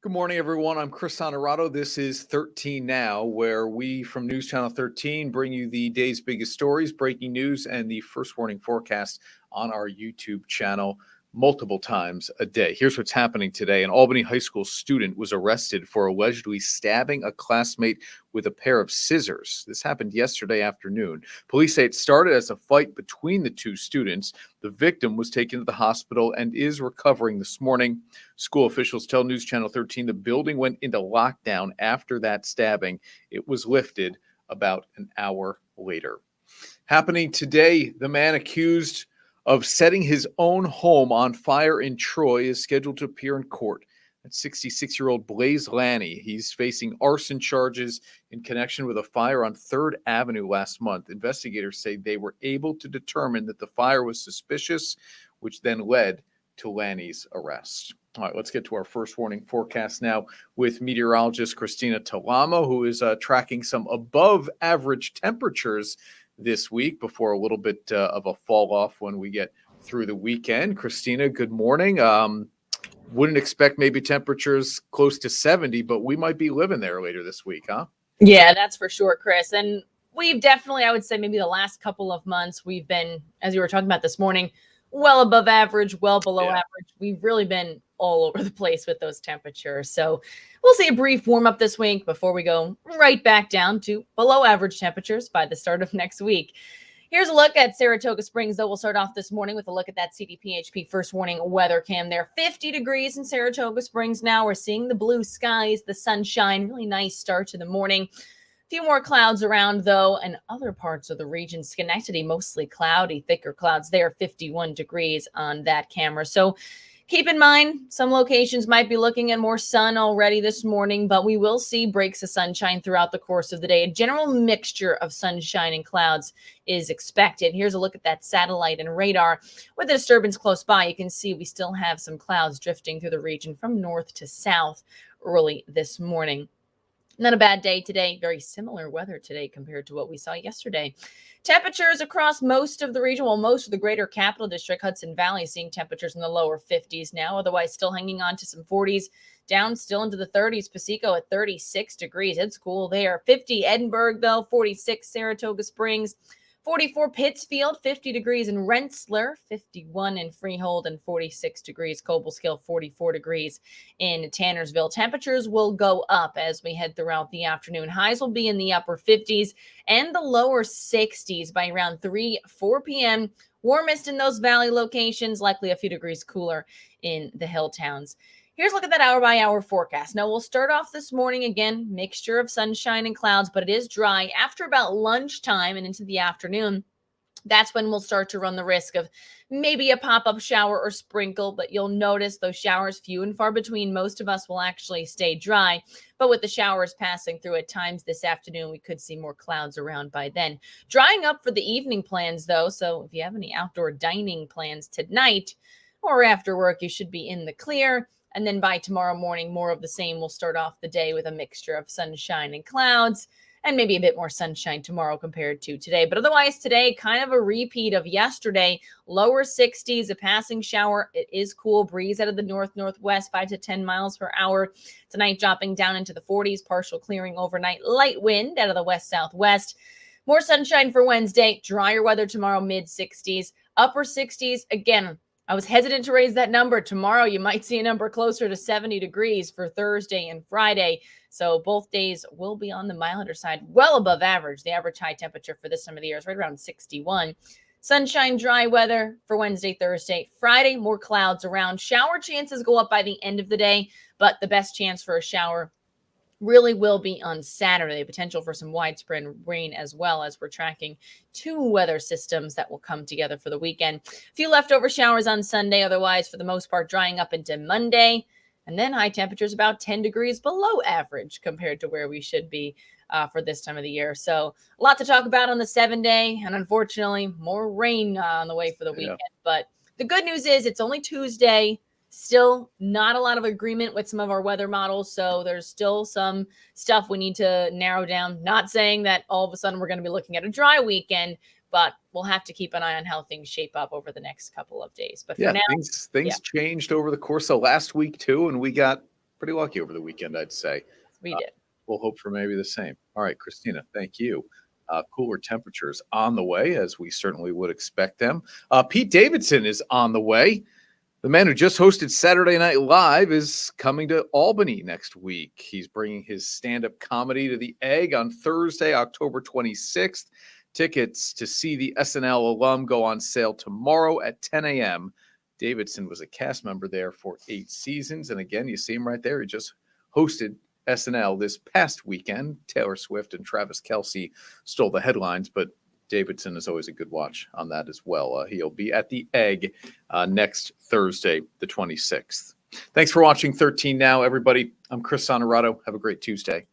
Good morning, everyone. I'm Chris Honorato. This is 13 Now, where we from News Channel 13 bring you the day's biggest stories, breaking news, and the first warning forecast on our YouTube channel multiple times a day. Here's what's happening today. An Albany high school student was arrested for allegedly stabbing a classmate with a pair of scissors. This happened yesterday afternoon. Police say it started as a fight between the two students. The victim was taken to the hospital and is recovering this morning. School officials tell News Channel 13 the building went into lockdown after that stabbing. It was lifted about an hour later. Happening today, the man accused of setting his own home on fire in Troy is scheduled to appear in court. That's 66-year-old Blaze Lanny. He's facing arson charges in connection with a fire on 3rd Avenue last month. Investigators say they were able to determine that the fire was suspicious, which then led to Lanny's arrest. All right, let's get to our first warning forecast now with meteorologist Christina Talamo, who is tracking some above average temperatures this week before a little bit of a fall off when we get through the weekend. Christina, good morning. Wouldn't expect maybe temperatures close to 70, but we might be living there later this week, huh? Yeah, that's for sure, Chris. And we've definitely, I would say maybe the last couple of months, we've been, as you were talking about this morning, well above average, well below average. We've really been all over the place with those temperatures. So we'll see a brief warm up this week before we go right back down to below average temperatures by the start of next week. Here's a look at Saratoga Springs, though. We'll start off this morning with a look at that CDPHP first warning weather cam there. 50 degrees in Saratoga Springs now. We're seeing the blue skies, the sunshine. Really nice start to the morning. A few more clouds around, though, and other parts of the region. Schenectady, mostly cloudy, thicker clouds there. 51 degrees on that camera. So keep in mind, some locations might be looking at more sun already this morning, but we will see breaks of sunshine throughout the course of the day. A general mixture of sunshine and clouds is expected. Here's a look at that satellite and radar. With a disturbance close by, you can see we still have some clouds drifting through the region from north to south early this morning. Not a bad day today. Very similar weather today compared to what we saw yesterday. Temperatures across most of the region, well, most of the greater capital district, Hudson Valley, seeing temperatures in the lower 50s now, otherwise still hanging on to some 40s, down still into the 30s. Pacifico at 36 degrees. It's cool there. 50 Edinburgh, though, 46 Saratoga Springs, 44 Pittsfield, 50 degrees in Rensselaer, 51 in Freehold, and 46 degrees Cobleskill, 44 degrees in Tannersville. Temperatures will go up as we head throughout the afternoon. Highs will be in the upper 50s and the lower 60s by around 4 p.m. Warmest in those valley locations, likely a few degrees cooler in the hill towns. Here's a look at that hour-by-hour forecast. Now, we'll start off this morning, again, mixture of sunshine and clouds, but it is dry. After about lunchtime and into the afternoon, that's when we'll start to run the risk of maybe a pop-up shower or sprinkle, but you'll notice those showers few and far between. Most of us will actually stay dry, but with the showers passing through at times this afternoon, we could see more clouds around by then. Drying up for the evening plans, though, so if you have any outdoor dining plans tonight or after work, you should be in the clear. And then by tomorrow morning, more of the same. We'll start off the day with a mixture of sunshine and clouds, and maybe a bit more sunshine tomorrow compared to today. But otherwise, today, kind of a repeat of yesterday. Lower 60s, a passing shower. It is cool. Breeze out of the north-northwest, 5 to 10 miles per hour. Tonight, dropping down into the 40s. Partial clearing overnight. Light wind out of the west-southwest. More sunshine for Wednesday. Drier weather tomorrow, mid-60s. Upper 60s, again, I was hesitant to raise that number. Tomorrow, you might see a number closer to 70 degrees for Thursday and Friday. So both days will be on the milder side, well above average. The average high temperature for this time of the year is right around 61. Sunshine, dry weather for Wednesday, Thursday. Friday, more clouds around. Shower chances go up by the end of the day, but the best chance for a shower really will be on Saturday. Potential for some widespread rain as well, as we're tracking 2 weather systems that will come together for the weekend. A few leftover showers on Sunday. Otherwise, for the most part, drying up into Monday. And then high temperatures about 10 degrees below average compared to where we should be for this time of the year. So a lot to talk about on the 7-day. And unfortunately, more rain on the way for the weekend. But the good news is it's only Tuesday. Still not a lot of agreement with some of our weather models. So there's still some stuff we need to narrow down. Not saying that all of a sudden we're going to be looking at a dry weekend, but we'll have to keep an eye on how things shape up over the next couple of days. But for now, things changed over the course of last week too, and we got pretty lucky over the weekend, I'd say. We did. We'll hope for maybe the same. All right, Christina, thank you. Cooler temperatures on the way, as we certainly would expect them. Pete Davidson is on the way. The man who just hosted Saturday Night Live is coming to Albany next week. He's bringing his stand-up comedy to the Egg on Thursday, October 26th. Tickets to see the SNL alum go on sale tomorrow at 10 a.m. Davidson was a cast member there for 8 seasons. And again, you see him right there. He just hosted SNL this past weekend. Taylor Swift and Travis Kelce stole the headlines, but Davidson is always a good watch on that as well. He'll be at the Egg next Thursday, the 26th. Thanks for watching 13 Now, everybody. I'm Chris Sonerato. Have a great Tuesday.